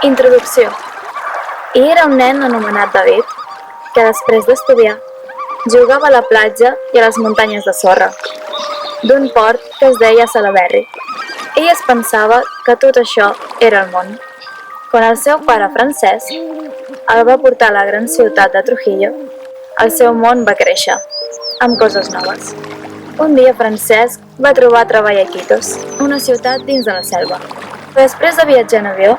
Introducció. Hi era un nen anomenat David que després d'estudiar jugava a la platja i a les muntanyes de sorra d'un port que es deia Salaberry. Ell es pensava que tot això era el món. Quan el seu pare Francesc el va portar a la gran ciutat de Trujillo, el seu món va créixer, amb coses noves. Un dia Francesc va trobar treball a Iquitos, una ciutat dins de la selva. Després de viatjar en avió,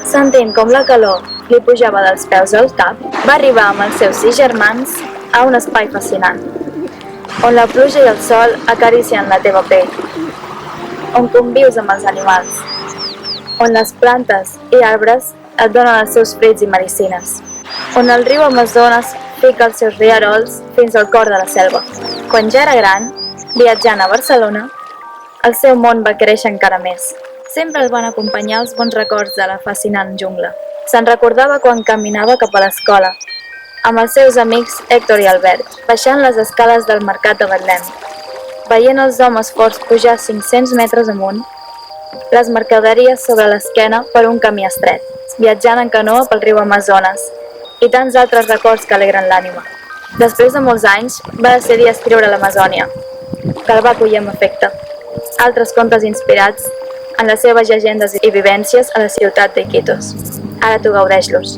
sentint com la calor li pujava dels peus al cap, va arribar amb els seus 6 germans a un espai fascinant, on la pluja i el sol acaricien la teva pell, on convius amb els animals, on les plantes i arbres et donen els seus fruits i medicines, on el riu Amazones fica els seus rierols fins al cor de la selva. Quan ja era gran, viatjant a Barcelona, el seu món va créixer encara més. Sempre el van acompanyar els bons records de la fascinant jungla. Se'n recordava quan caminava cap a l'escola, amb els seus amics Héctor i Albert, baixant les escales del mercat de Betlem, veient els homes forts pujar 500 metres amunt, les mercaderies sobre l'esquena per un camí estret, viatjant en canoa pel riu Amazones i tants altres records que alegren l'ànima. Després de molts anys, va decidir escriure l'Amazònia, que el va acollir amb afecte. Altres contes inspirats en les seves llegendes i vivències a la ciutat d'Iquitos. Ara tu gaudeix-los.